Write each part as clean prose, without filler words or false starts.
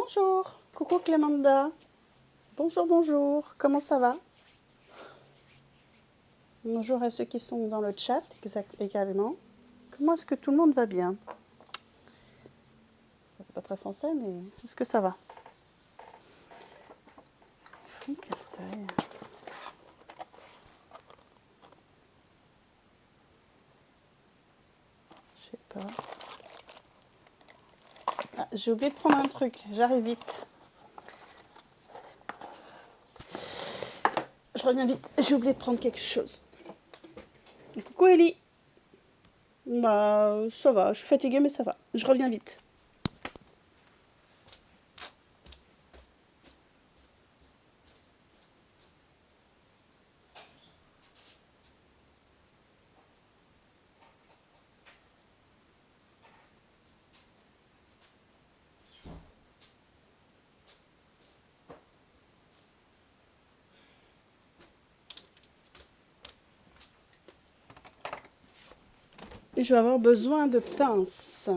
Bonjour, coucou Clémenda. Bonjour, bonjour, comment ça va? Bonjour à ceux qui sont dans le chat également. Comment est-ce que tout le monde va bien? C'est pas très français, mais est-ce que ça va? Quelle taille? Je sais pas. Ah, j'ai oublié de prendre un truc, j'arrive vite. Je reviens vite, j'ai oublié de prendre quelque chose. Coucou Ellie. Bah, ça va, je suis fatiguée, mais ça va. Je reviens vite. Et je vais avoir besoin de pinces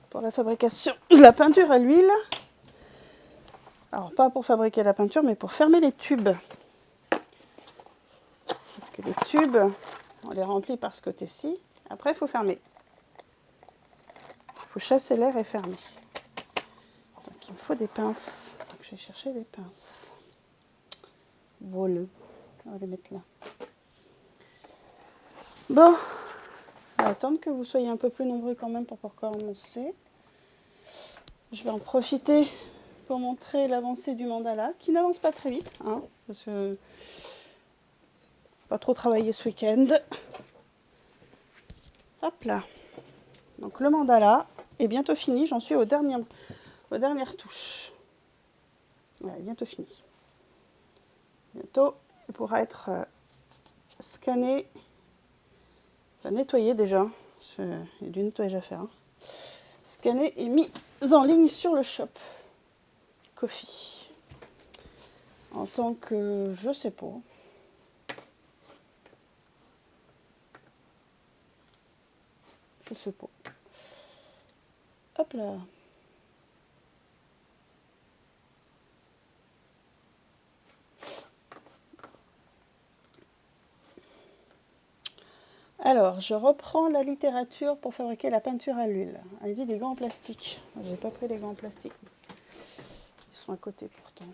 pour la fabrication de la peinture à l'huile. Alors, pas pour fabriquer la peinture, mais pour fermer les tubes. Parce que les tubes, on les remplit par ce côté-ci. Après, il faut fermer. Il faut chasser l'air et fermer. Donc, il me faut des pinces. Donc, je vais chercher des pinces. Voilà. On va les mettre là. Bon. On va attendre que vous soyez un peu plus nombreux quand même pour pouvoir commencer. Je vais en profiter pour montrer l'avancée du mandala, qui n'avance pas très vite, hein, parce que pas trop travaillé ce week-end. Hop là. Donc le mandala est bientôt fini. J'en suis aux dernières touches. Voilà, bientôt fini. Bientôt, il pourra être scanné, enfin nettoyé déjà. Il y a du nettoyage à faire. Hein. Scanné et mis en ligne sur le shop. Coffee. En tant que, je sais pas. Je sais pas. Hop là. Alors, je reprends la littérature pour fabriquer la peinture à l'huile. Elle dit des gants en plastique. J'ai pas pris les gants en plastique. Ils sont à côté pourtant.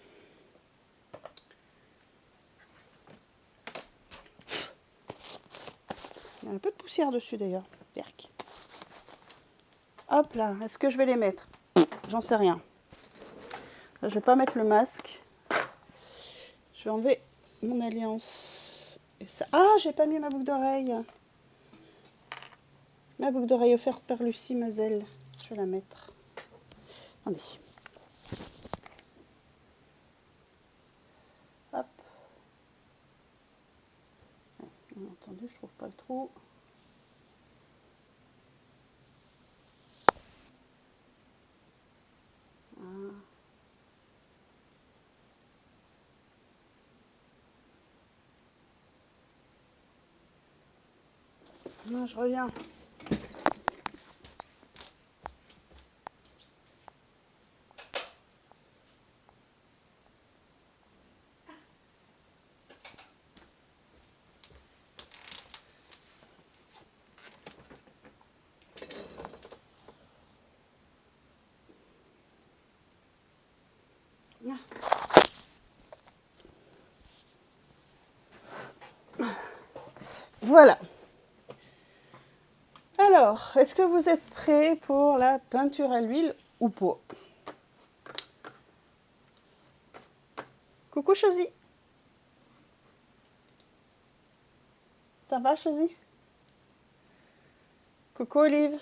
Il y a un peu de poussière dessus d'ailleurs. Berk. Hop là, est-ce que je vais les mettre? J'en sais rien. Là, je vais pas mettre le masque. Je vais enlever mon alliance. Et ça... Ah, j'ai pas mis ma boucle d'oreille. Ma boucle d'oreille offerte par Lucie Mazel. Je vais la mettre. Attendez. Hop. Bien entendu, je trouve pas le trou. Ah. Non, je reviens. Voilà. Alors, est-ce que vous êtes prêts pour la peinture à l'huile ou pas? Coucou Chosy. Ça va Chosy? Coucou Olive.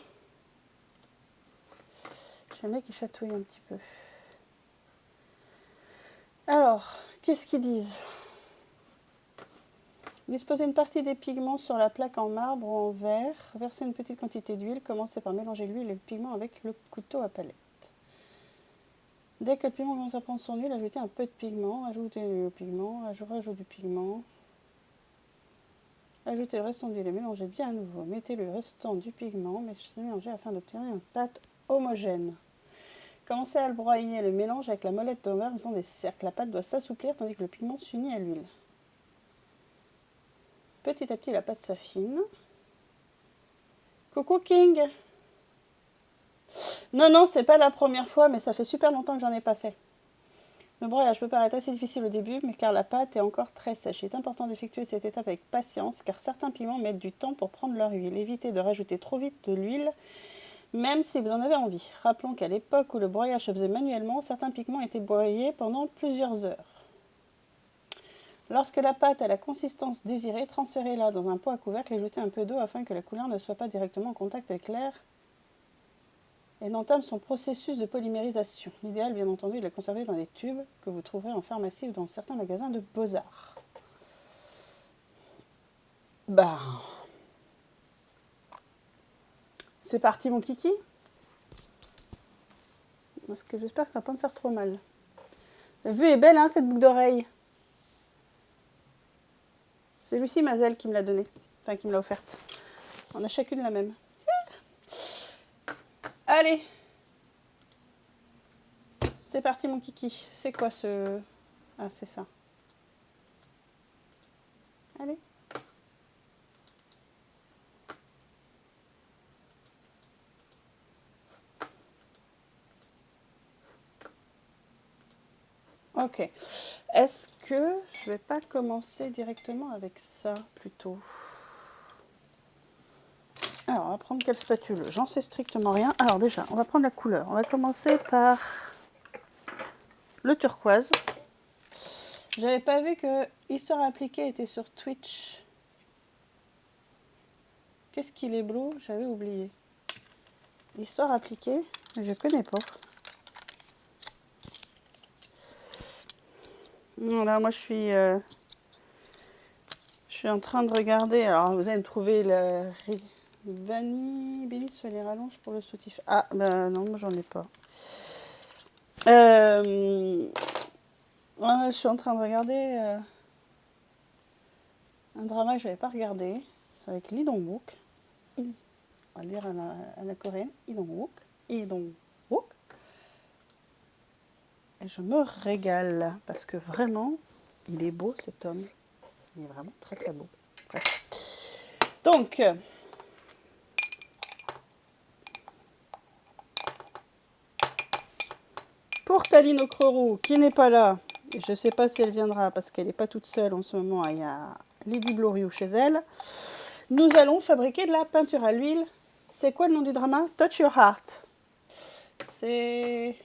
J'en ai qui chatouillent un petit peu. Alors, qu'est-ce qu'ils disent? Disposez une partie des pigments sur la plaque en marbre ou en verre. Versez une petite quantité d'huile. Commencez par mélanger l'huile et le pigment avec le couteau à palette. Dès que le pigment commence à prendre son huile, ajoutez un peu de pigment. Ajoutez le pigment. Rajoutez du pigment. Ajoutez le restant d'huile et mélangez bien à nouveau. Mettez le restant du pigment, mélangez afin d'obtenir une pâte homogène. Commencez à le broyer le mélange avec la molette d'envers en faisant des cercles. La pâte doit s'assouplir tandis que le pigment s'unit à l'huile. Petit à petit, la pâte s'affine. Coucou King. Non, c'est pas la première fois, mais ça fait super longtemps que j'en ai pas fait. Le broyage peut paraître assez difficile au début, mais car la pâte est encore très sèche. Il est important d'effectuer cette étape avec patience, car certains piments mettent du temps pour prendre leur huile. Évitez de rajouter trop vite de l'huile, même si vous en avez envie. Rappelons qu'à l'époque où le broyage se faisait manuellement, certains pigments étaient broyés pendant plusieurs heures. Lorsque la pâte a la consistance désirée, transférez-la dans un pot à couvercle et ajoutez un peu d'eau afin que la couleur ne soit pas directement en contact avec l'air et n'entame son processus de polymérisation. L'idéal, bien entendu, est de la conserver dans des tubes que vous trouverez en pharmacie ou dans certains magasins de beaux-arts. C'est parti mon kiki. Parce que j'espère que ça va pas me faire trop mal. La vue est belle, hein, cette boucle d'oreille. C'est Lucie Mazel qui me l'a donnée. Enfin, qui me l'a offerte. On a chacune la même. Allez. C'est parti mon kiki. C'est quoi ce... Ah, c'est ça. Allez. Ok. Est-ce que je vais pas commencer directement avec ça plutôt? Alors, on va prendre quelle spatule? J'en sais strictement rien. Alors déjà, on va prendre la couleur. On va commencer par le turquoise. J'avais pas vu que Histoire appliquée était sur Twitch. Qu'est-ce qu'il est bleu? J'avais oublié. Histoire appliquée, je connais pas. Voilà, moi je suis en train de regarder. Alors vous allez me trouver la vanille bénite sur les rallonges pour le soutif. Ah ben non, moi j'en ai pas. Ouais, je suis en train de regarder un drama que je n'avais pas regardé. C'est avec Lee Dong-wook. On va le dire à la coréenne. Lee Dong-wook. Lee Dong-wook. Et je me régale parce que vraiment, il est beau cet homme. Il est vraiment très très beau. Bref. Donc, pour Taline Ocrorou, qui n'est pas là, et je ne sais pas si elle viendra parce qu'elle n'est pas toute seule en ce moment, il y a Lady Bloriou chez elle, nous allons fabriquer de la peinture à l'huile. C'est quoi le nom du drama? Touch Your Heart. C'est...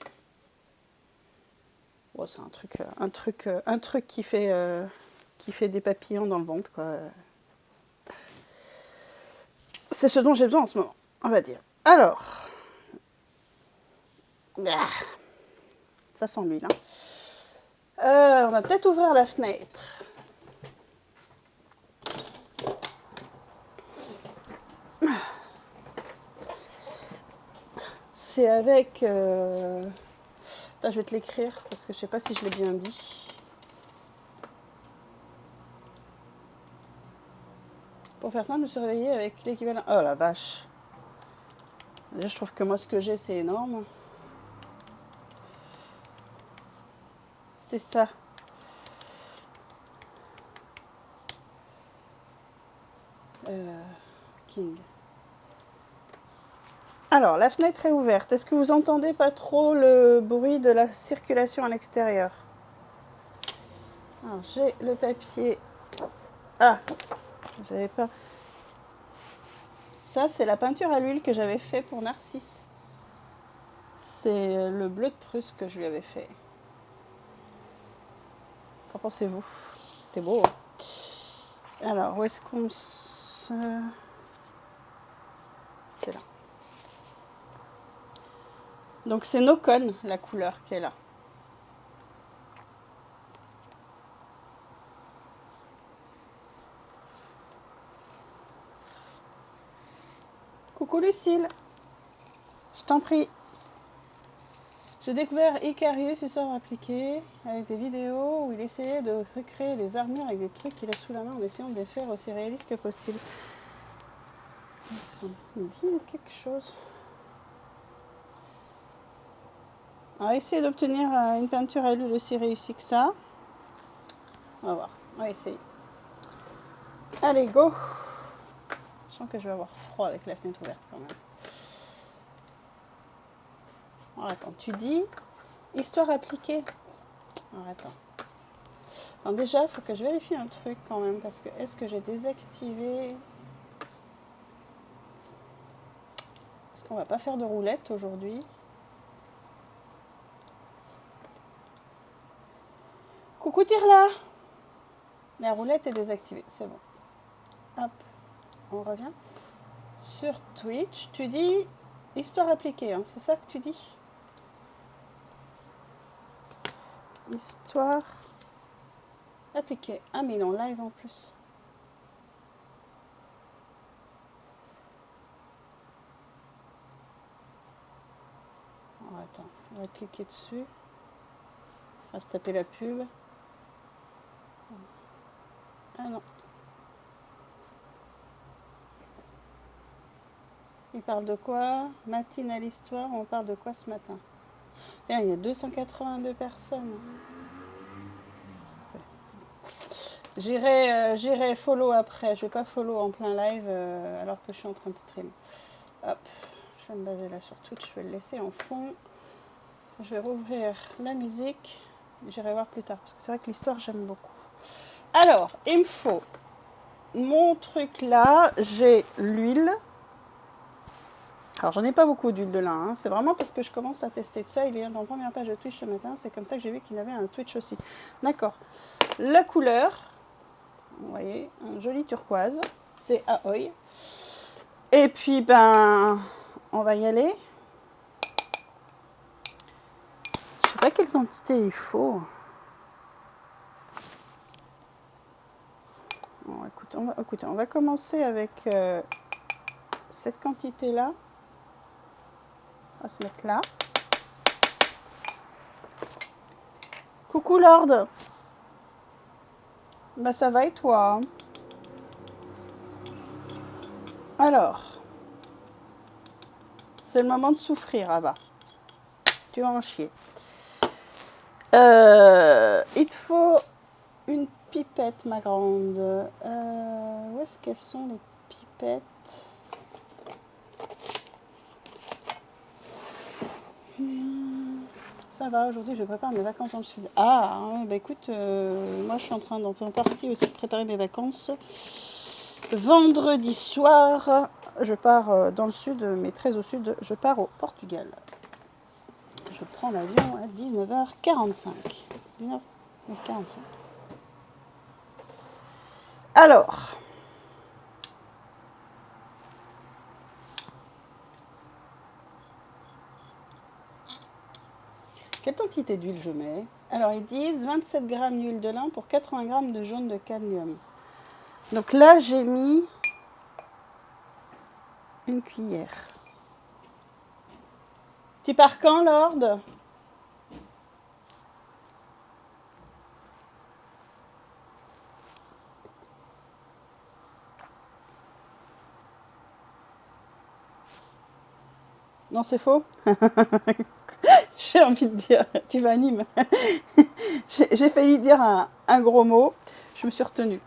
Oh, c'est un truc qui fait des papillons dans le ventre, quoi. C'est ce dont j'ai besoin en ce moment, on va dire. Alors, ça sent l'huile. Hein. On va peut-être ouvrir la fenêtre. C'est avec... Attends, je vais te l'écrire parce que je sais pas si je l'ai bien dit. Pour faire simple, je me suis réveillée avec l'équivalent... Oh la vache. Déjà, je trouve que moi, ce que j'ai, c'est énorme. C'est ça. King. Alors, la fenêtre est ouverte. Est-ce que vous entendez pas trop le bruit de la circulation à l'extérieur? Alors, j'ai le papier. Ah, j'avais pas... Ça, c'est la peinture à l'huile que j'avais fait pour Narcisse. C'est le bleu de Prusse que je lui avais fait. Qu'en pensez-vous? C'était beau, hein? Alors, où est-ce qu'on se... C'est là. Donc, c'est Nokon, la couleur qui est là. Coucou Lucille. Je t'en prie. J'ai découvert Icarius, Histoire appliquée, avec des vidéos où il essayait de recréer des armures avec des trucs qu'il a sous la main en essayant de les faire aussi réalistes que possible. Ça me dit quelque chose. On va essayer d'obtenir une peinture à l'huile aussi réussie que ça. On va voir. On va essayer. Allez, go! Je sens que je vais avoir froid avec la fenêtre ouverte quand même. Alors, attends, tu dis histoire appliquée. Alors, attends. Alors déjà, il faut que je vérifie un truc quand même, parce que est-ce que j'ai désactivé... Parce qu'on va pas faire de roulette aujourd'hui. Coucou Tirla! La roulette est désactivée, c'est bon. Hop, on revient. Sur Twitch, tu dis histoire appliquée, hein, c'est ça que tu dis? Histoire appliquée. Ah, mais il est en live en plus. Oh, attends, on va cliquer dessus. On va se taper la pub. Ah non. Il parle de quoi? Matinale histoire, on parle de quoi ce matin? Il y a 282 personnes. J'irai follow après. Je vais pas follow en plein live alors que je suis en train de stream. Hop, je vais me baser là sur Twitch. Je vais le laisser en fond. Je vais rouvrir la musique. J'irai voir plus tard parce que c'est vrai que l'histoire j'aime beaucoup. Alors, il me faut mon truc là. J'ai l'huile. Alors, j'en ai pas beaucoup d'huile de lin, hein. C'est vraiment parce que je commence à tester tout ça. Il est dans la première page de Twitch ce matin. C'est comme ça que j'ai vu qu'il avait un Twitch aussi. D'accord. La couleur, vous voyez, un joli turquoise. C'est Aoi. Et puis, ben, on va y aller. Je sais pas quelle quantité il faut. Bon, écoutez, on va commencer avec cette quantité-là. On va se mettre là. Coucou Lord. Bah ça va et toi? Alors, c'est le moment de souffrir, Abba. Tu vas en chier. Il te faut une pipette, ma grande. Où est-ce qu'elles sont les pipettes? Ça va, aujourd'hui je prépare mes vacances dans le sud. Ah, bah écoute, moi je suis en train en partie aussi de préparer mes vacances. Vendredi soir, je pars dans le sud, mais très au sud, je pars au Portugal. Je prends l'avion à 19h45. 19h45. Alors, quelle quantité d'huile je mets? Alors, ils disent 27 g d'huile de lin pour 80 g de jaune de cadmium. Donc là, j'ai mis une cuillère. Tu pars quand, Lord? Non, c'est faux. J'ai envie de dire, tu vas à Nîmes. J'ai failli dire un gros mot. Je me suis retenue.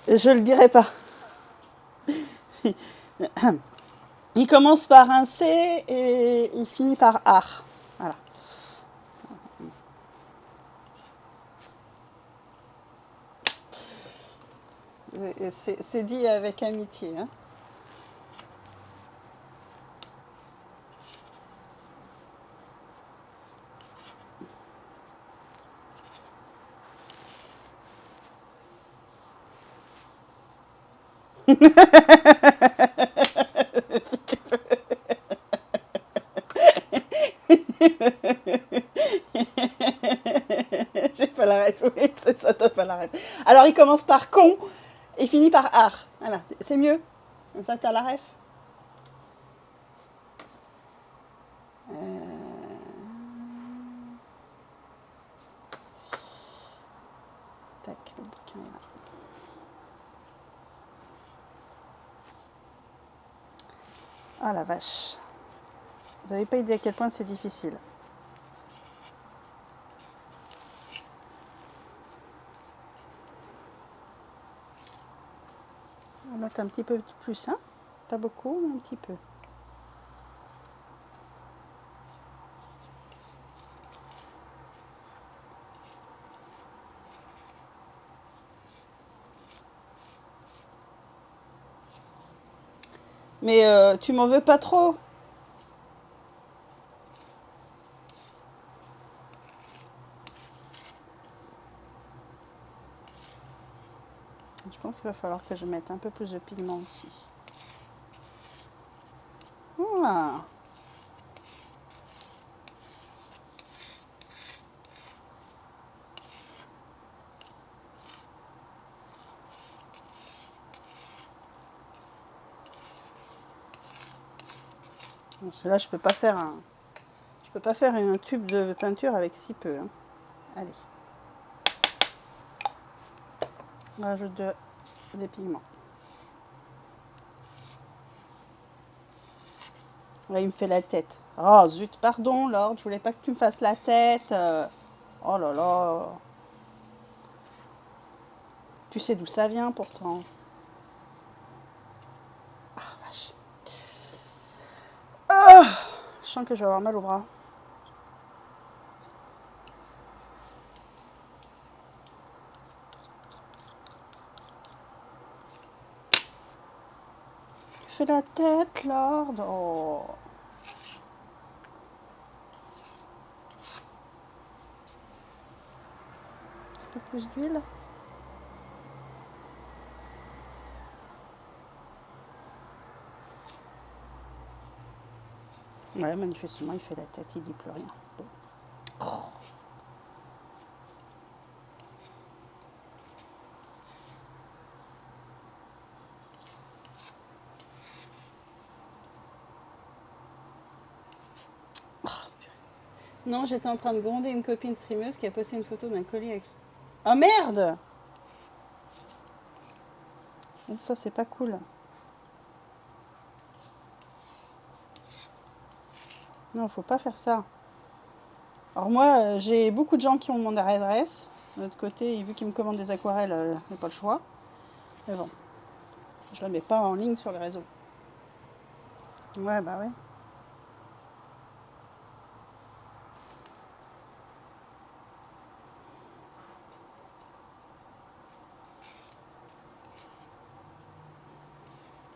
Je le dirai pas. Il commence par un C et il finit par ar. Voilà. C'est dit avec amitié. Hein. Si tu veux. J'ai pas la ref, oui, c'est ça, t'as pas la ref. Alors il commence par con et finit par ar. Voilà, c'est mieux. Ça, t'as la ref. Tac, le bouquin est là. Ah la vache. Vous n'avez pas idée à quel point c'est difficile. On va mettre un petit peu plus, hein. Pas beaucoup, mais un petit peu. Mais tu m'en veux pas trop? Je pense qu'il va falloir que je mette un peu plus de pigment aussi. Voilà. Parce que là, je peux pas faire un tube de peinture avec si peu, hein. Allez. On rajoute des pigments. Là, il me fait la tête. Oh zut, pardon, Lord, je voulais pas que tu me fasses la tête. Oh là là. Tu sais d'où ça vient pourtant. Ah, vache. Ah, je sens que je vais avoir mal au bras. Tu fais la tête, Lord. Oh. Un peu plus d'huile. Ouais, manifestement, il fait la tête, il dit plus rien. Bon. Oh. Non, j'étais en train de gronder une copine streameuse qui a posté une photo d'un collier avec... Oh merde! Ça, c'est pas cool. Non, faut pas faire ça. Alors moi, j'ai beaucoup de gens qui ont mon adresse. De l'autre côté, vu qu'ils me commandent des aquarelles, j'ai pas le choix. Mais bon, je la mets pas en ligne sur les réseaux. Ouais, bah ouais.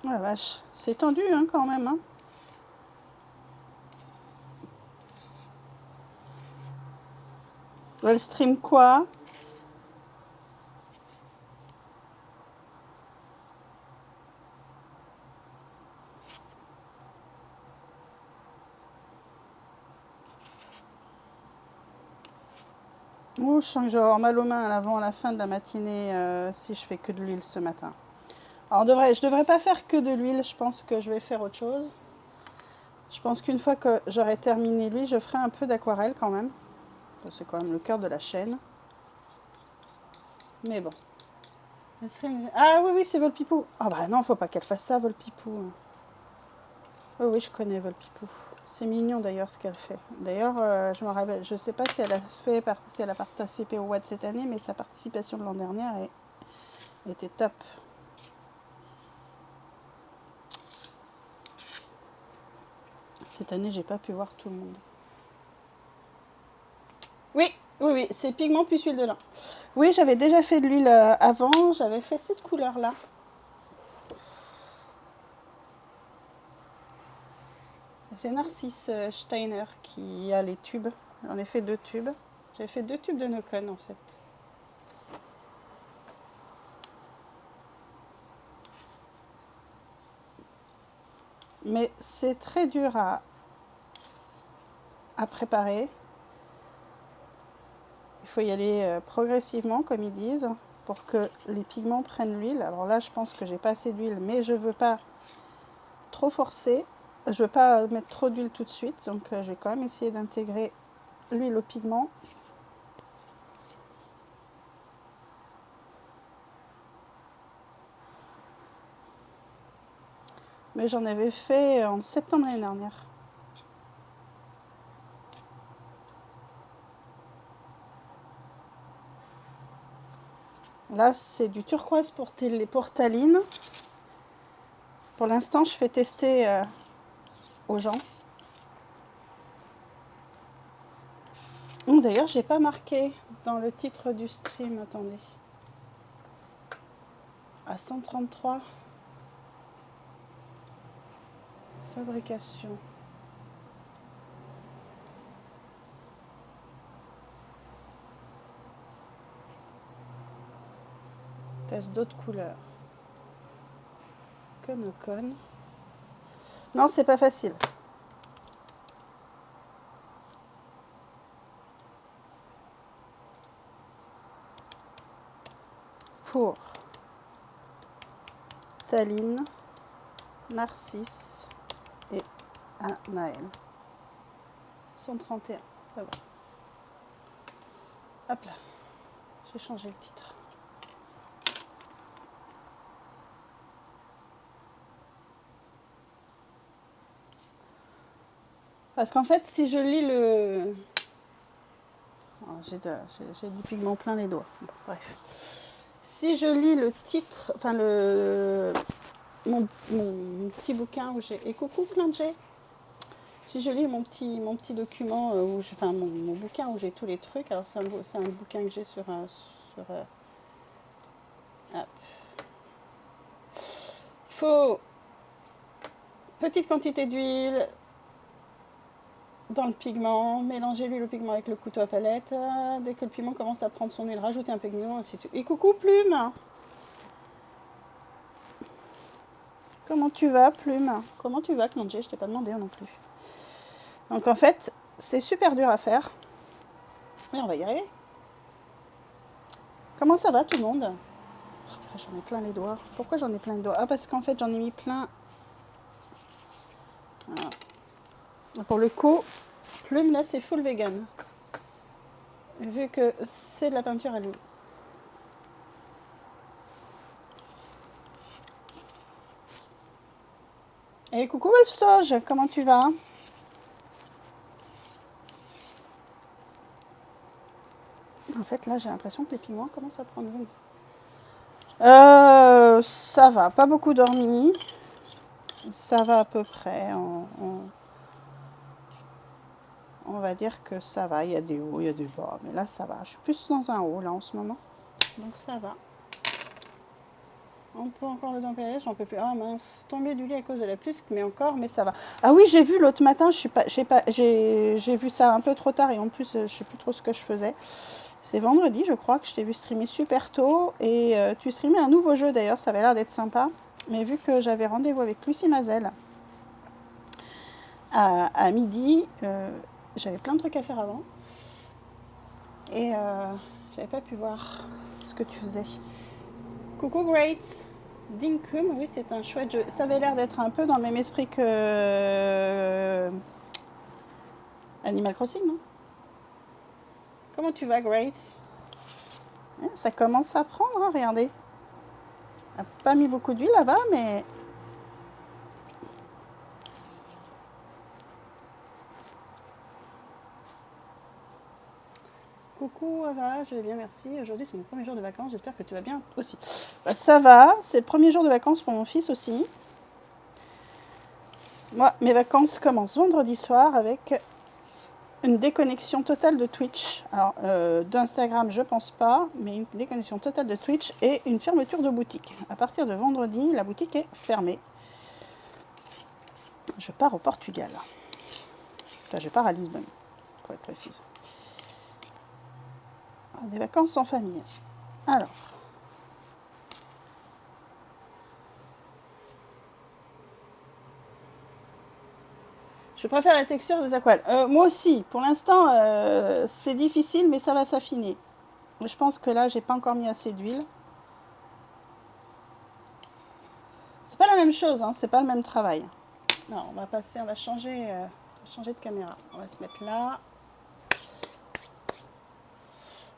Ouais, vache. C'est tendu, hein, quand même, hein. Elle stream quoi? Oh, je sens que je vais avoir mal aux mains avant la fin de la matinée si je fais que de l'huile ce matin. Alors je devrais pas faire que de l'huile, je pense que je vais faire autre chose. Je pense qu'une fois que j'aurai terminé l'huile, je ferai un peu d'aquarelle quand même. C'est quand même le cœur de la chaîne. Mais bon. Ah oui, oui, c'est Volpipou. Ah bah non, faut pas qu'elle fasse ça, Volpipou. Oui, oui, je connais Volpipou. C'est mignon d'ailleurs ce qu'elle fait. D'ailleurs, je me rappelle, je sais pas si elle a participé au WAD cette année, mais sa participation de l'an dernier était top. Cette année, j'ai pas pu voir tout le monde. Oui, oui, oui, c'est pigment plus huile de lin. Oui, j'avais déjà fait de l'huile avant, j'avais fait cette couleur-là. C'est Narcisse Steiner qui a les tubes. J'en ai fait 2 tubes. J'ai fait 2 tubes de Nocon en fait. Mais c'est très dur à préparer. Il faut y aller progressivement, comme ils disent, pour que les pigments prennent l'huile. Alors là, je pense que j'ai pas assez d'huile, mais je veux pas trop forcer. Je veux pas mettre trop d'huile tout de suite, donc je vais quand même essayer d'intégrer l'huile au pigment. Mais j'en avais fait en septembre l'année dernière. Là, c'est du turquoise pour Taline. Pour l'instant, je fais tester aux gens. D'ailleurs, j'ai pas marqué dans le titre du stream. Attendez. À 133. Fabrication. Test d'autres couleurs. Conocon. Non, c'est pas facile. Pour Taline, Narcisse et Naël. 131. Ça va. Hop là. J'ai changé le titre. Parce qu'en fait, si je lis le... Oh, j'ai du pigment plein les doigts. Bon, bref. Si je lis le titre, enfin mon petit bouquin où j'ai... Et coucou plein de G. Si je lis mon petit document, enfin mon bouquin où j'ai tous les trucs, alors c'est un bouquin que j'ai sur hop. Il faut petite quantité d'huile dans le pigment, mélangez l'huile au pigment avec le couteau à palette. Dès que le pigment commence à prendre son huile, rajoutez un peu de pigment, ainsi de suite. Et coucou Plume! Comment tu vas Plume? Comment tu vas Clangé? Je t'ai pas demandé non plus. Donc en fait, c'est super dur à faire. Mais on va y arriver. Comment ça va tout le monde? J'en ai plein les doigts. Pourquoi j'en ai plein les doigts? Ah, parce qu'en fait, j'en ai mis plein. Voilà. Pour le coup, Plume, là, c'est full vegan. Vu que c'est de la peinture à l'huile. Et coucou Wolfsauge, comment tu vas? En fait, là, j'ai l'impression que les pigments commencent à prendre vie. Ça va, pas beaucoup dormi. Ça va à peu près. On va dire que ça va. Il y a des hauts, il y a des bas. Mais là, ça va. Je suis plus dans un haut, là, en ce moment. Donc, ça va. On peut encore le tempérer, j'en peux plus. Ah mince, tomber du lit à cause de la pluie, mais encore, mais ça va. Ah oui, j'ai vu l'autre matin, j'ai vu ça un peu trop tard et en plus, je sais plus trop ce que je faisais. C'est vendredi, je crois, que je t'ai vu streamer super tôt et tu streamais un nouveau jeu d'ailleurs, ça avait l'air d'être sympa. Mais vu que j'avais rendez-vous avec Lucie Mazel à midi, j'avais plein de trucs à faire avant et j'avais pas pu voir ce que tu faisais. Coucou Great, Dinkum, oui c'est un chouette jeu. Ça avait l'air d'être un peu dans le même esprit que Animal Crossing, non? Comment tu vas Great? Ça commence à prendre, hein, regardez. On n'a pas mis beaucoup d'huile là-bas, mais... Coucou Ava, je vais bien, merci. Aujourd'hui c'est mon premier jour de vacances, j'espère que tu vas bien aussi. Bah, ça va, c'est le premier jour de vacances pour mon fils aussi. Moi, mes vacances commencent vendredi soir avec une déconnexion totale de Twitch. Alors, d'Instagram, je pense pas, mais une déconnexion totale de Twitch et une fermeture de boutique. À partir de vendredi, la boutique est fermée. Je pars au Portugal. Enfin, je pars à Lisbonne, pour être précise. Des vacances en famille. Alors. Je préfère la texture des aquarelles. Moi aussi, pour l'instant, c'est difficile, mais ça va s'affiner. Je pense que là, j'ai pas encore mis assez d'huile. C'est pas la même chose, hein, c'est pas le même travail. Non, on va passer, on va changer de caméra. On va se mettre là.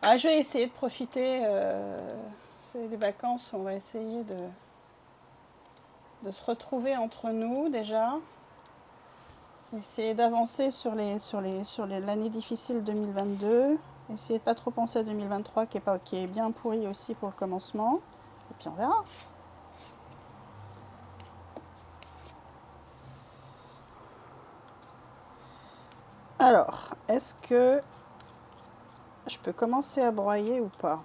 Ah, je vais essayer de profiter. C'est des vacances, on va essayer de... de se retrouver entre nous déjà. Essayer d'avancer sur l'année difficile 2022. Essayer de pas trop penser à 2023 qui est bien pourri aussi pour le commencement. Et puis on verra. Alors, est-ce que je peux commencer à broyer ou pas?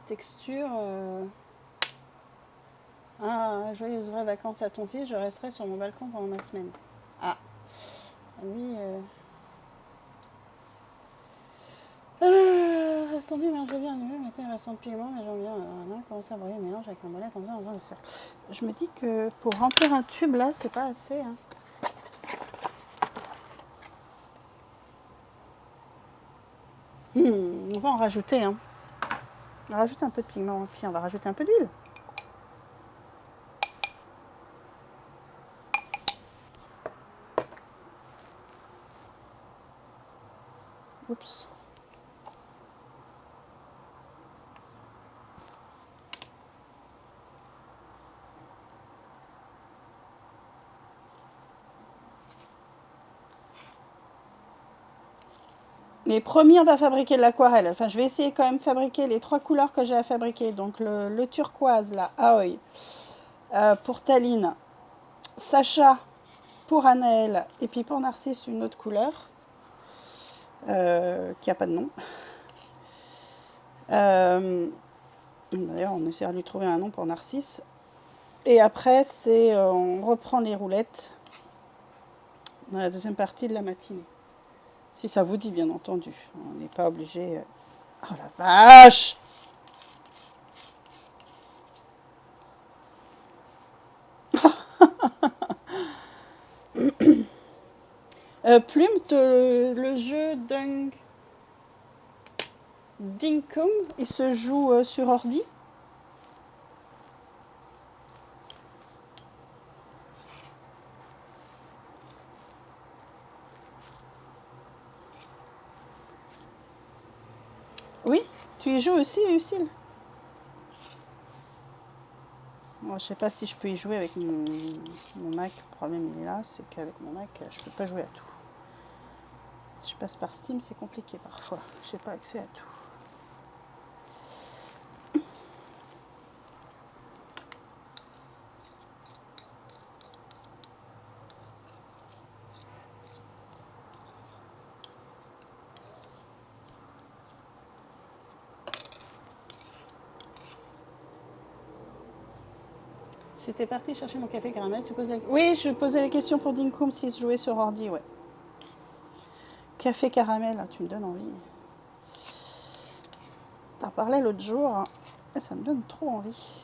Texture. Ah, joyeuses vraies vacances à ton fils, je resterai sur mon balcon pendant ma semaine. Ah, oui. Restons bien, mélange bien, mettez un restant de piment, mais j'aime bien. Commencer à broyer le mélange avec la molette en faisant des cercles. Je me dis que pour remplir un tube là, c'est pas assez. Hein. On va en rajouter. Hein. On va rajouter un peu de piment, puis on va rajouter un peu d'huile. Oups. Mais promis, on va fabriquer de l'aquarelle. Enfin, je vais essayer quand même de fabriquer les 3 couleurs que j'ai à fabriquer. Donc le turquoise, là, Aoi, pour Taline, Sacha pour Anaël, et puis pour Narcisse, une autre couleur, qui n'a pas de nom. D'ailleurs, on essaiera de lui trouver un nom pour Narcisse. Et après, on reprend les roulettes dans la deuxième partie de la matinée. Si ça vous dit, bien entendu. On n'est pas obligé... Oh la vache! Plume, le jeu Dinkum, il se joue sur ordi. Oui, tu y joues aussi, Lucille? Moi, je sais pas si je peux y jouer avec mon Mac. Le problème, il est là, c'est qu'avec mon Mac, je peux pas jouer à tout. Si je passe par Steam, c'est compliqué parfois. Je n'ai pas accès à tout. Si t'es parti chercher mon café caramel, tu posais... Oui, je posais la question pour Dinkum s'il se jouait sur ordi, ouais. Café caramel, tu me donnes envie. T'en parlais l'autre jour, et ça me donne trop envie.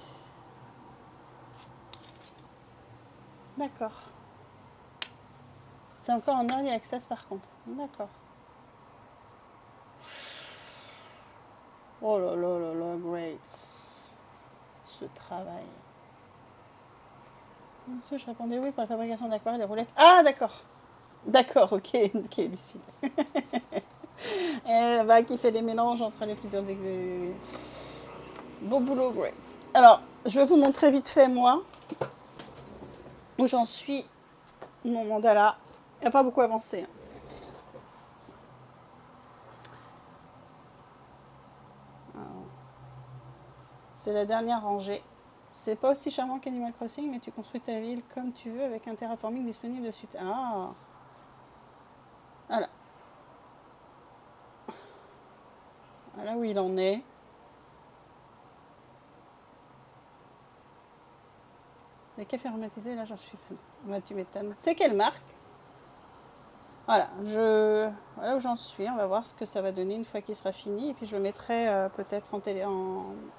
D'accord. C'est encore en early access par contre. D'accord. Oh là là là là, great. Ce travail. Monsieur, je répondais oui pour la fabrication d'aquarelles et des roulettes. Ah, d'accord. D'accord, ok, Lucie. Qui fait des mélanges entre les plusieurs beau boulot, great. Alors, je vais vous montrer vite fait, moi, où j'en suis, mon mandala. Il n'y a pas beaucoup avancé. C'est la dernière rangée. C'est pas aussi charmant qu'Animal Crossing, mais tu construis ta ville comme tu veux avec un terraforming disponible dessus. Ah, voilà. Voilà où il en est. Les cafés aromatisés, là, j'en suis fan. Ouais, tu m'étonnes. C'est quelle marque? Voilà, voilà où j'en suis. On va voir ce que ça va donner une fois qu'il sera fini. Et puis je le mettrai peut-être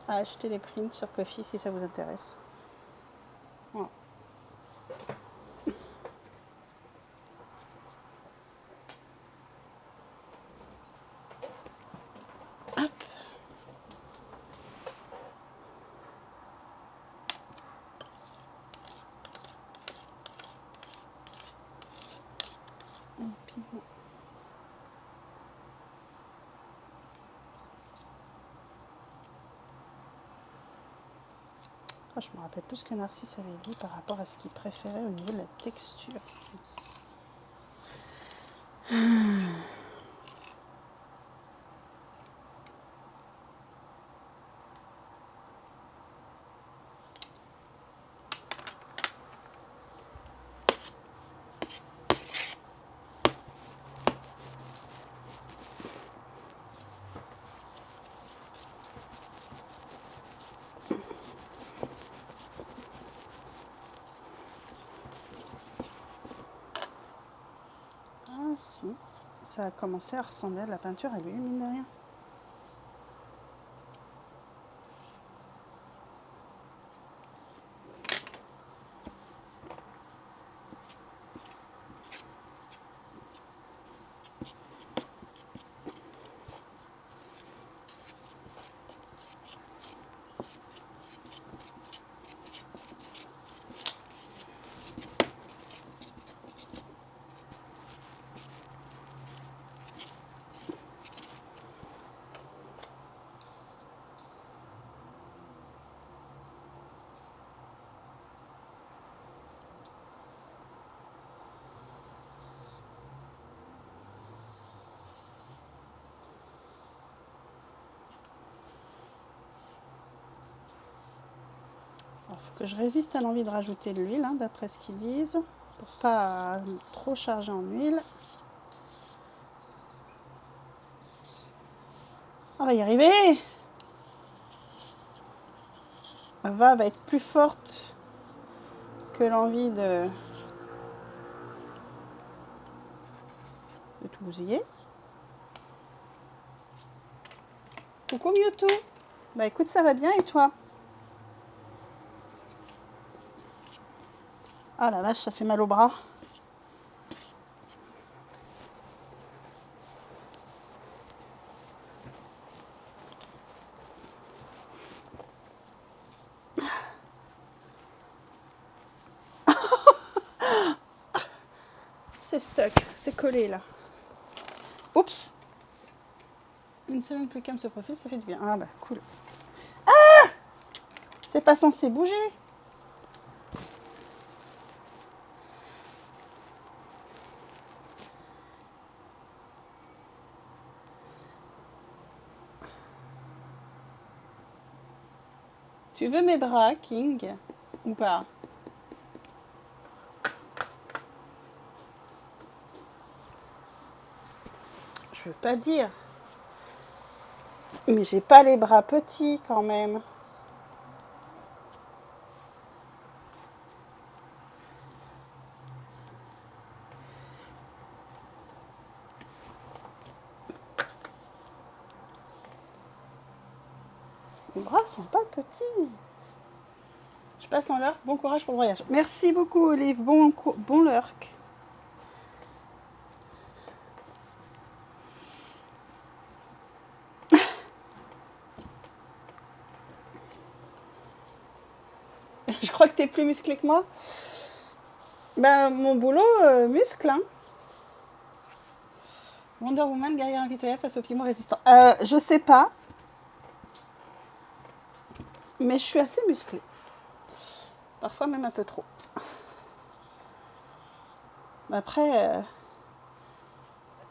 à acheter les prints sur Ko-fi si ça vous intéresse. Voilà. Hop. Oh, je me rappelle plus ce que Narcisse avait dit par rapport à ce qu'il préférait au niveau de la texture. Ah si, ça a commencé à ressembler à de la peinture à l'huile, mine de rien. Il faut que je résiste à l'envie de rajouter de l'huile, hein, d'après ce qu'ils disent, pour pas trop charger en huile. On va y arriver. Va être plus forte que l'envie de tout bousiller. Coucou Mewtwo. Bah écoute, ça va bien et toi? Ah la vache, ça fait mal au bras. C'est stuck, c'est collé là. Oups. Une semaine plus calme se profile, ça fait du bien. Ah bah cool. Ah! C'est pas censé bouger. Tu veux mes bras, King? Ou pas? Je veux pas dire. Mais j'ai pas les bras petits quand même. Mes bras sont pas petits. Je passe en lurk. Bon courage pour le voyage. Merci beaucoup, Olive. Bon lurk. Je crois que t'es plus musclé que moi. Ben, mon boulot, muscle, hein. Wonder Woman, guerrière impitoyable face au piment résistant. Je sais pas. Mais je suis assez musclée. Parfois même un peu trop. Après,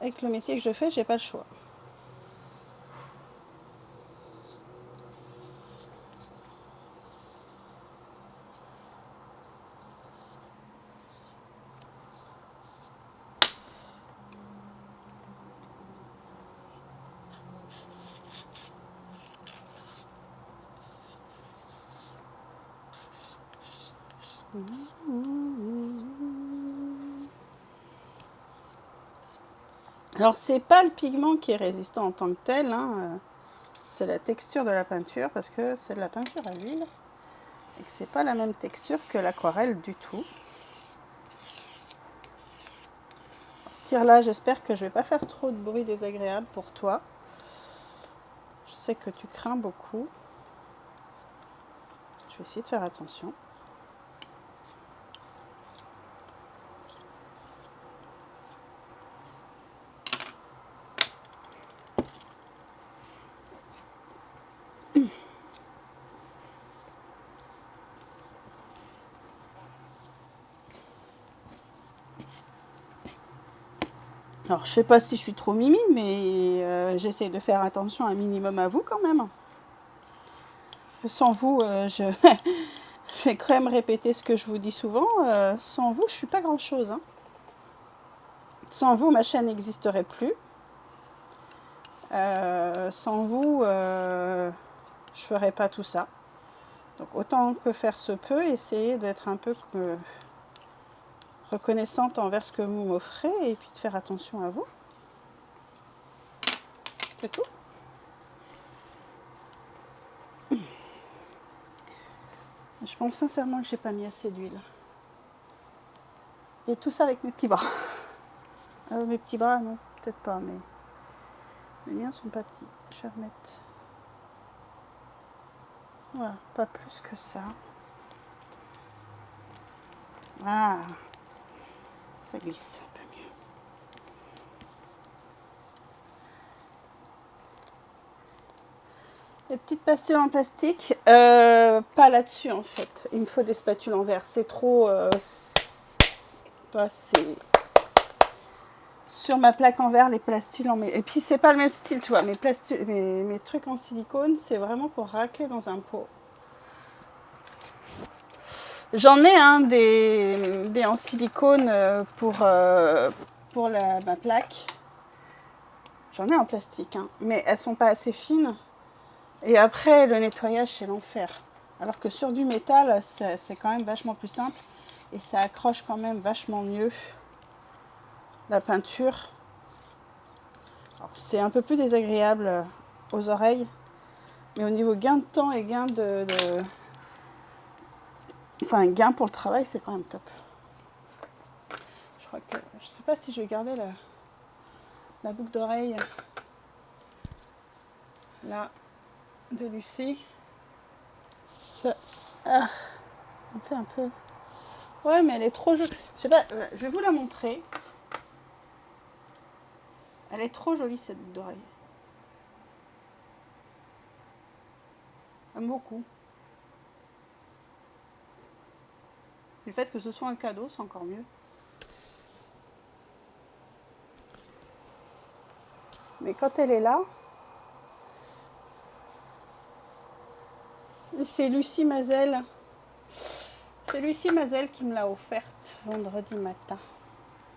avec le métier que je fais, j'ai pas le choix. Alors, c'est pas le pigment qui est résistant en tant que tel, hein. C'est la texture de la peinture, parce que c'est de la peinture à l'huile. Et que c'est pas la même texture que l'aquarelle du tout. Tire là, j'espère que je vais pas faire trop de bruit désagréable pour toi. Je sais que tu crains beaucoup. Je vais essayer de faire attention. Alors, je sais pas si je suis trop mimi, mais j'essaie de faire attention un minimum à vous quand même. Sans vous, je vais quand même répéter ce que je vous dis souvent. Sans vous, je suis pas grand-chose, hein. Sans vous, ma chaîne n'existerait plus. Sans vous, je ferais pas tout ça. Donc autant que faire se peut, essayer d'être un peu reconnaissante envers ce que vous m'offrez et puis de faire attention à vous. C'est tout. Je pense sincèrement que j'ai pas mis assez d'huile. Et tout ça avec mes petits bras. Mes petits bras, non, peut-être pas, mais les miens sont pas petits. Je vais remettre. Voilà, pas plus que ça. Ah, ça glisse un peu mieux. Les petites pastules en plastique, pas là-dessus en fait. Il me faut des spatules en verre. C'est trop. C'est sur ma plaque en verre, les plastules en. Et puis c'est pas le même style, tu vois. Mes trucs en silicone, c'est vraiment pour racler dans un pot. J'en ai des en silicone pour ma plaque. J'en ai en plastique, hein, mais elles sont pas assez fines. Et après, le nettoyage, c'est l'enfer. Alors que sur du métal, c'est quand même vachement plus simple. Et ça accroche quand même vachement mieux la peinture. C'est un peu plus désagréable aux oreilles. Mais au niveau gain de temps et gain Enfin, gain pour le travail, c'est quand même top. Je crois que... Je sais pas si je vais garder la boucle d'oreille. Là, de Lucie. Ça... Ah, on fait un peu... Ouais, mais elle est trop jolie. Je sais pas, je vais vous la montrer. Elle est trop jolie, cette boucle d'oreille. J'aime beaucoup. Le fait que ce soit un cadeau, c'est encore mieux. Mais quand elle est là, c'est Lucie Mazel. C'est Lucie Mazel qui me l'a offerte vendredi matin.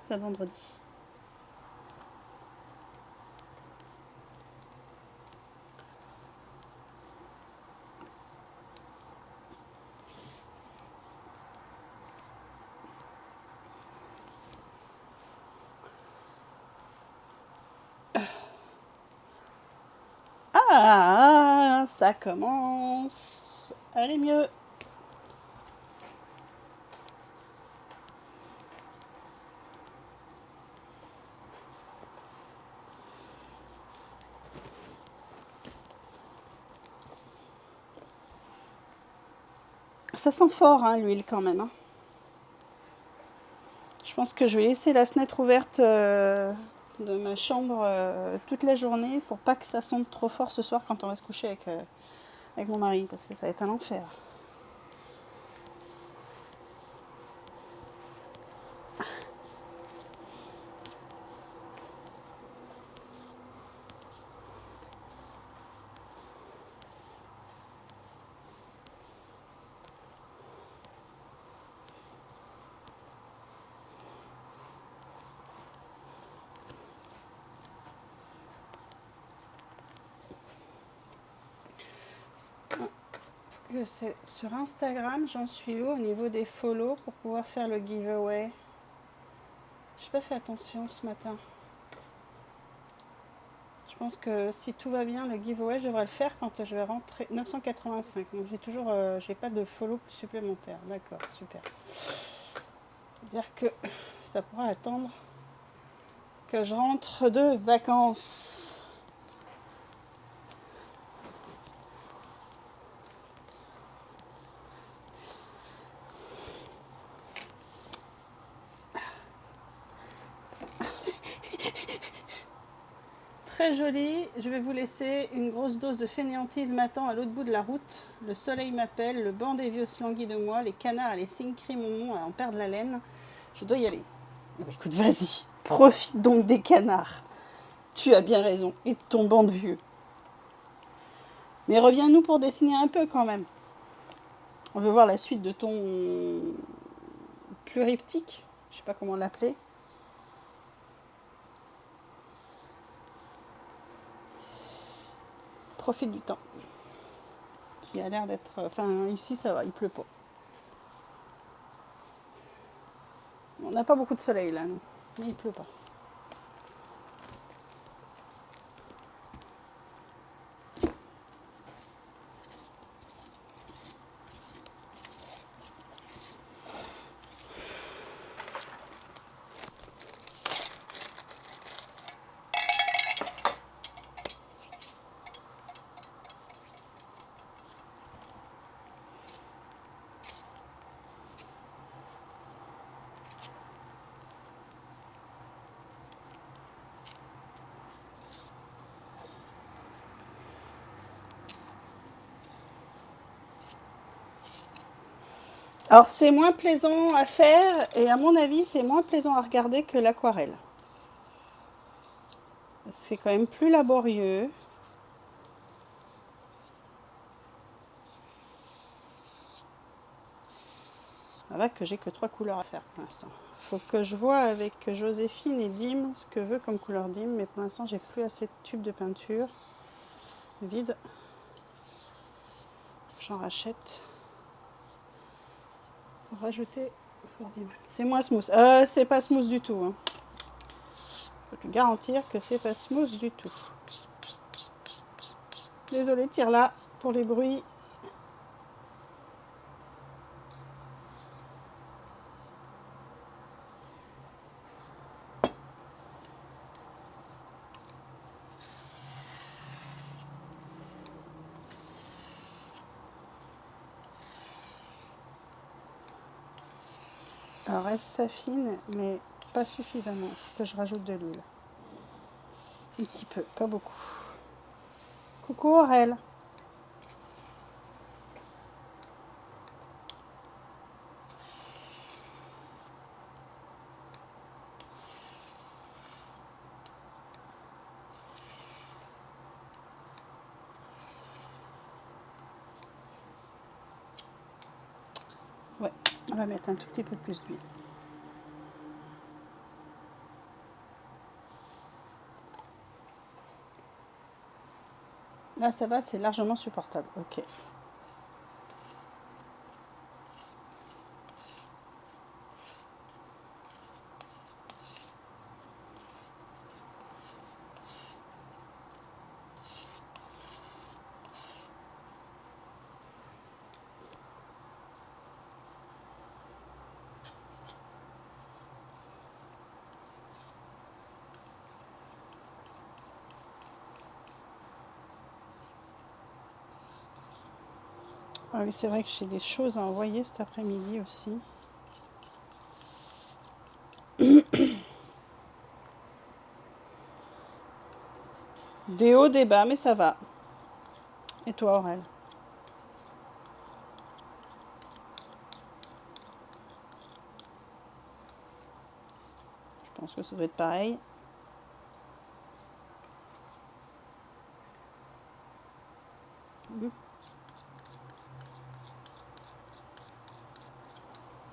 Enfin, vendredi. Ah, ça commence à aller mieux. Ça sent fort, hein, l'huile quand même. Hein. Je pense que je vais laisser la fenêtre ouverte de ma chambre toute la journée pour pas que ça sente trop fort ce soir quand on va se coucher avec mon mari, parce que ça va être un enfer. Sur Instagram, j'en suis où au niveau des follow pour pouvoir faire le giveaway? J'ai pas fait attention ce matin. Je pense que si tout va bien, le giveaway, je devrais le faire quand je vais rentrer 985. Donc j'ai pas de follow supplémentaire. D'accord, super. C'est-à-dire que ça pourra attendre que je rentre de vacances. Très joli. Je vais vous laisser une grosse dose de fainéantise m'attend à l'autre bout de la route. Le soleil m'appelle, le banc des vieux se languit de moi, les canards et les cygne crient mon nom à en perdre la laine. Je dois y aller. Écoute, vas-y. Profite donc des canards. Tu as bien raison, et de ton banc de vieux. Mais reviens-nous pour dessiner un peu quand même. On veut voir la suite de ton pluriptyque. Je sais pas comment l'appeler. Profite du temps. Qui a l'air d'être... Enfin, ici, ça va, il pleut pas. On n'a pas beaucoup de soleil, là, non. Mais il pleut pas. Alors, c'est moins plaisant à faire, et à mon avis, c'est moins plaisant à regarder que l'aquarelle. C'est quand même plus laborieux. Ça va que j'ai que 3 couleurs à faire pour l'instant. Faut que je vois avec Joséphine et Dim ce que veut comme couleur Dim, mais pour l'instant j'ai plus assez de tubes de peinture vide. J'en rachète pour rajouter pour Dim. C'est moins smooth. C'est pas smooth du tout. Hein. Je peux te garantir que c'est pas smooth du tout. Désolée, tire là pour les bruits. Alors elle s'affine, mais pas suffisamment. Il faut que je rajoute de l'huile. Un petit peu, pas beaucoup. Coucou Aurel. Ouais, on va mettre un tout petit peu plus d'huile. Là, ça va, c'est largement supportable. Ok. Ah oui, c'est vrai que j'ai des choses à envoyer cet après-midi aussi. Des hauts, des bas, mais ça va. Et toi, Aurel? Je pense que ça doit être pareil.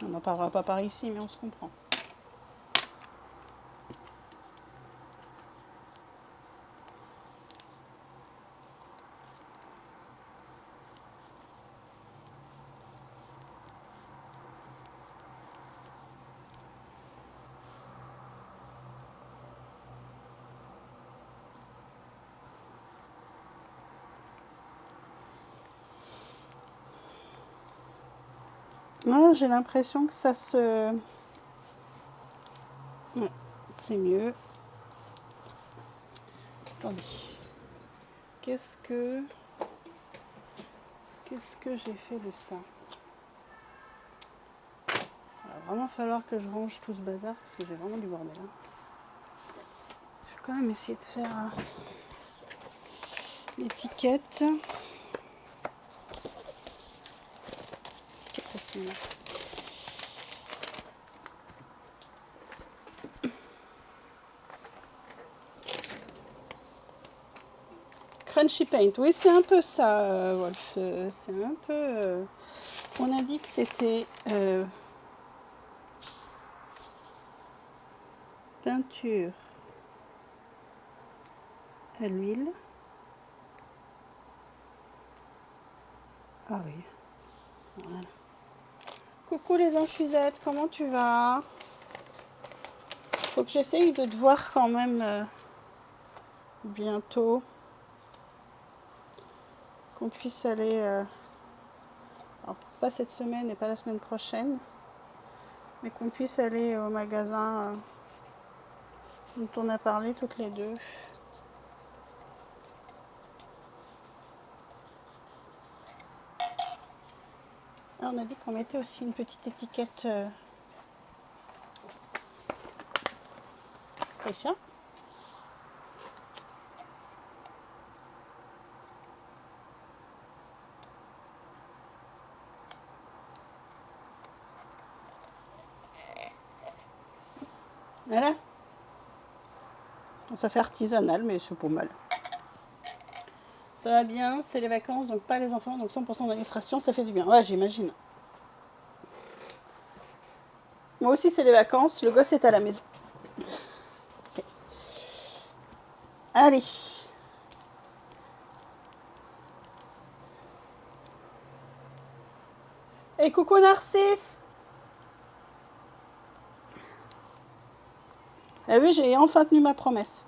On n'en parlera pas par ici, mais on se comprend. Ah, j'ai l'impression que ça se... Ouais, c'est mieux. Attendez. Qu'est-ce que j'ai fait de ça? Il va vraiment falloir que je range tout ce bazar parce que j'ai vraiment du bordel. Hein. Je vais quand même essayer de faire l'étiquette. Crunchy Paint. Oui, c'est un peu ça, Wolf. C'est un peu... on a dit que c'était peinture à l'huile. Ah oui. Voilà. Coucou les infusettes, comment tu vas? Faut que j'essaye de te voir quand même bientôt. Qu'on puisse aller... alors, pas cette semaine et pas la semaine prochaine. Mais qu'on puisse aller au magasin dont on a parlé toutes les deux. Ah, on a dit qu'on mettait aussi une petite étiquette... ça. Voilà. Ça fait artisanal, mais c'est pas mal. Ça va bien, c'est les vacances, donc pas les enfants, donc 100% d'illustration, ça fait du bien. Ouais, j'imagine. Moi aussi, c'est les vacances, le gosse est à la maison. Okay. Allez. Et coucou Narcisse. Ah oui, j'ai enfin tenu ma promesse.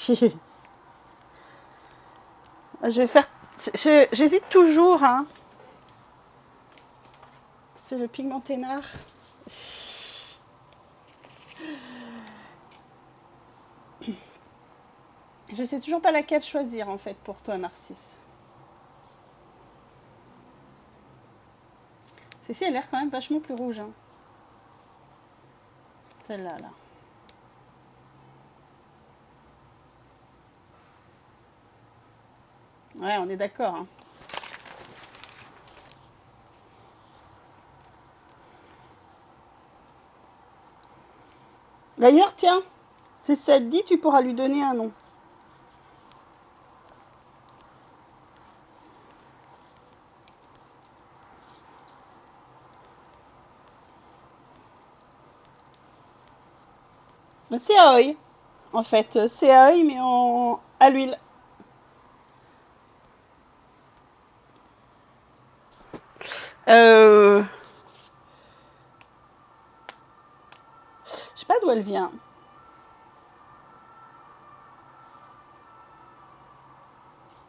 Je vais faire... J'hésite toujours, hein. C'est le pigment Thénard. Je sais toujours pas laquelle choisir, en fait, pour toi, Narcisse. Celle-ci, elle a l'air quand même vachement plus rouge, hein. Celle-là, là. Ouais, on est d'accord, hein. D'ailleurs, tiens, si ça te dit, tu pourras lui donner un nom. C'est Aoi, en fait. C'est Aoi, mais à l'huile. Je sais pas d'où elle vient.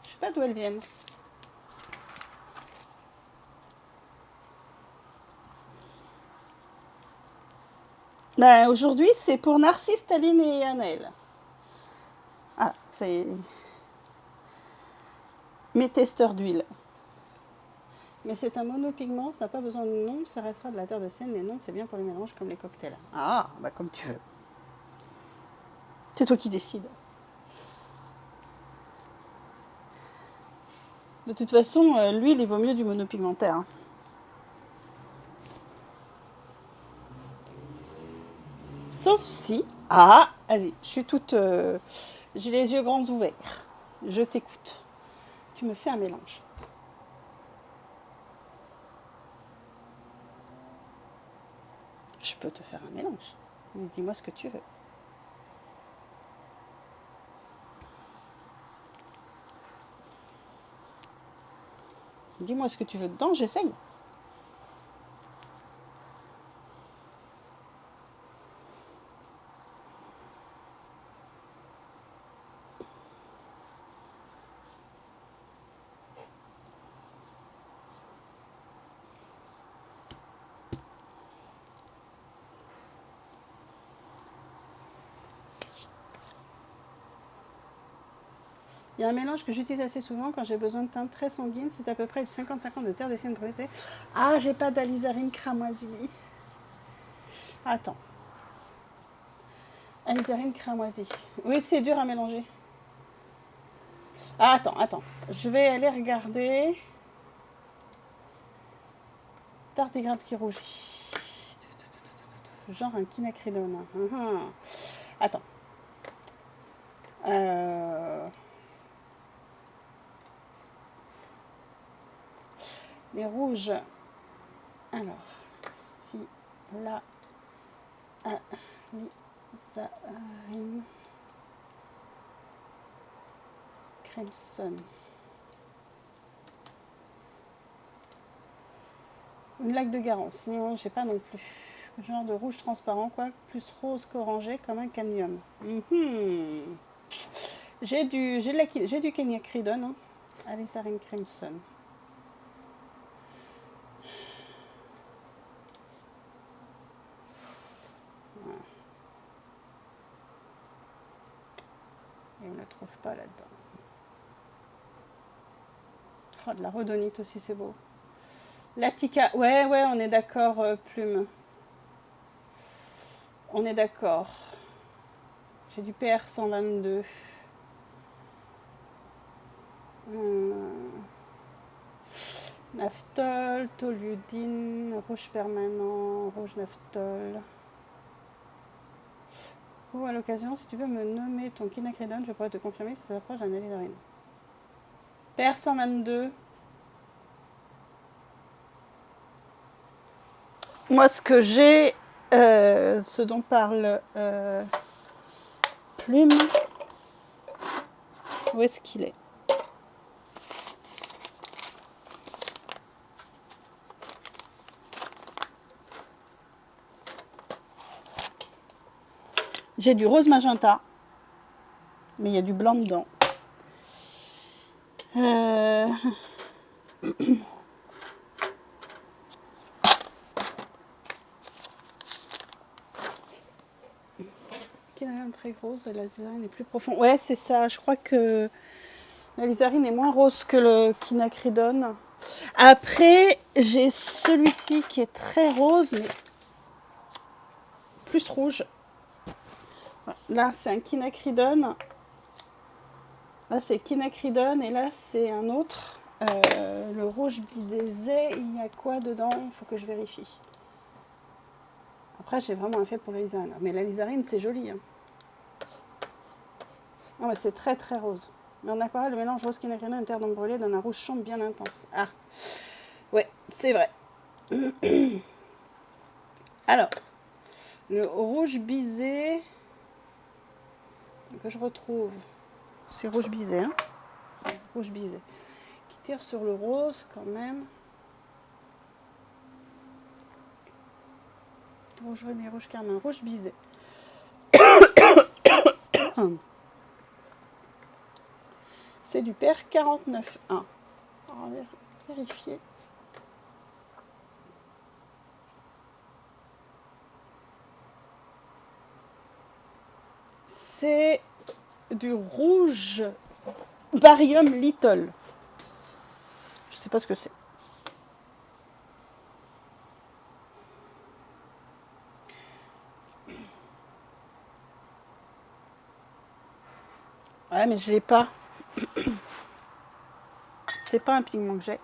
Je sais pas d'où elles viennent. Ben, aujourd'hui, c'est pour Narcisse, Taline et Annelle. Ah, c'est mes testeurs d'huile. Mais c'est un monopigment, ça n'a pas besoin de nom, ça restera de la terre de Sienne, mais non, c'est bien pour les mélanges comme les cocktails. Ah, bah comme tu veux. C'est toi qui décides. De toute façon, l'huile, il vaut mieux du monopigmentaire. Hein. Sauf si... Ah, vas-y, je suis toute... j'ai les yeux grands ouverts. Je t'écoute. Tu me fais un mélange. Je peux te faire un mélange. Mais dis-moi ce que tu veux. Dis-moi ce que tu veux dedans, j'essaye. Il y a un mélange que j'utilise assez souvent quand j'ai besoin de teinte très sanguine. C'est à peu près du 50-50 de terre de sienne brûlée. Ah, j'ai pas d'alizarine cramoisie. Attends. Alizarine cramoisie. Oui, c'est dur à mélanger. Ah, attends. Je vais aller regarder. Tardigrade qui rougit. Genre un quinacridone. Attends. Les rouges. Alors, si la alizarine crimson. Une laque de Garance. Non, j'ai pas non plus. Genre de rouge transparent, quoi. Plus rose qu'orangé, comme un cadmium. J'ai du quinacridone. Hein. Alizarine crimson. Et on ne la trouve pas là-dedans. Oh, de la rhodonite aussi, c'est beau. L'Attica, ouais, on est d'accord, Plume. On est d'accord. J'ai du PR 122. Naphthol, toluidine, rouge permanent, rouge naphthol. Ou à l'occasion, si tu veux me nommer ton quinacridone, je pourrais te confirmer si ça s'approche d'un alizarine. PR 122. Moi, ce que j'ai, ce dont parle Plume, où est-ce qu'il est? J'ai du rose magenta, mais il y a du blanc dedans. Quinacridone très grosse et la alizarine est plus profonde. Ouais, c'est ça. Je crois que la alizarine est moins rose que le quinacridone. Après, j'ai celui-ci qui est très rose, mais plus rouge. Là, c'est un quinacridone. Là, c'est quinacridone et là, c'est un autre. Le rouge bidésé, il y a quoi dedans? Il faut que je vérifie. Après, j'ai vraiment un fait pour l'alizarine. Mais l'alizarine, c'est joli. Hein. Non, mais c'est très très rose. Mais en aquarelle, le mélange rose quinacridone et terre d'ombre brûlée donne un rouge sombre bien intense. Ah, ouais, c'est vrai. Alors, le rouge bisé que je retrouve, c'est rouge bisé, hein, rouge bisé, qui tire sur le rose quand même. Rouge mais rouge carmin, rouge bisé. C'est du PR 49.1. On va vérifier. C'est du rouge barium little. Je sais pas ce que c'est. Ouais, mais je l'ai pas. C'est pas un pigment que j'ai.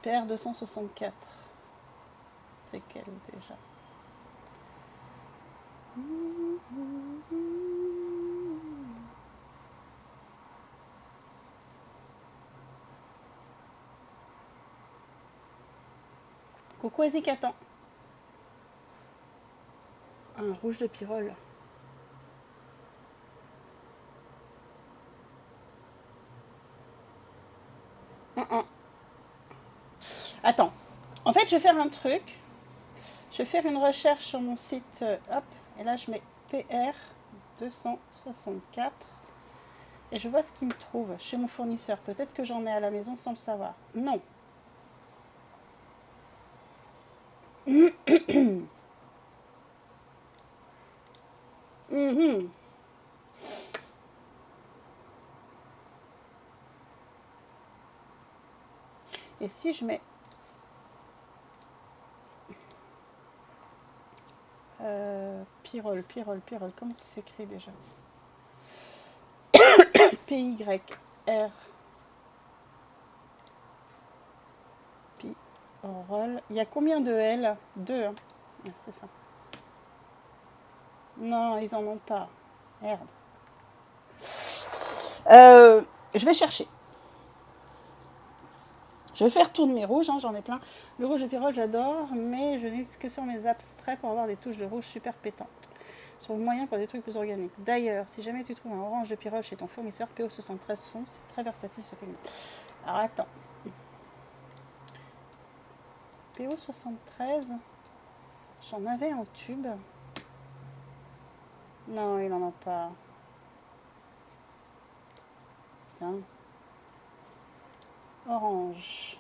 PR 264. C'est quel déjà? Coucou Azikatan. Un rouge de pyrrole. Attends. En fait, je vais faire un truc. Je vais faire une recherche sur mon site. Hop. Et là, je mets PR 264. Et je vois ce qu'il me trouve chez mon fournisseur. Peut-être que j'en ai à la maison sans le savoir. Non. Et si je mets pyrrole, comment ça s'écrit déjà? P-Y-R pyrrole. Il y a combien de L? 2. Hein. Ouais, c'est ça. Non, ils en ont pas. Merde. Je vais chercher. Je vais faire tourner mes rouges, hein, j'en ai plein. Le rouge de Pyrrole, j'adore, mais je n'utilise que sur mes abstraits pour avoir des touches de rouge super pétantes. Je trouve moyen pour des trucs plus organiques. D'ailleurs, si jamais tu trouves un orange de Pyrrole chez ton fournisseur, PO73 fond, c'est très versatile ce pigment. Alors attends. PO73, j'en avais en tube. Non, il n'en a pas. Putain. Orange.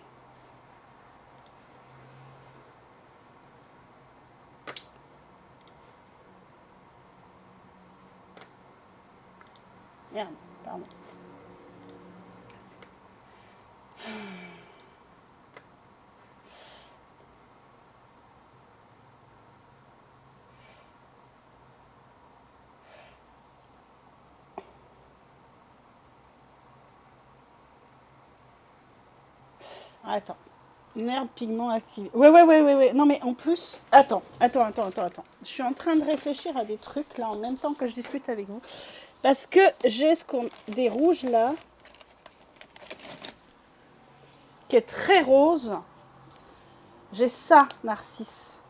Merde, pardon. Attends. Une herbe pigment activée. Ouais. Non, mais en plus, attends. Je suis en train de réfléchir à des trucs là en même temps que je discute avec vous. Parce que j'ai des rouges là qui est très rose. J'ai ça, Narcisse.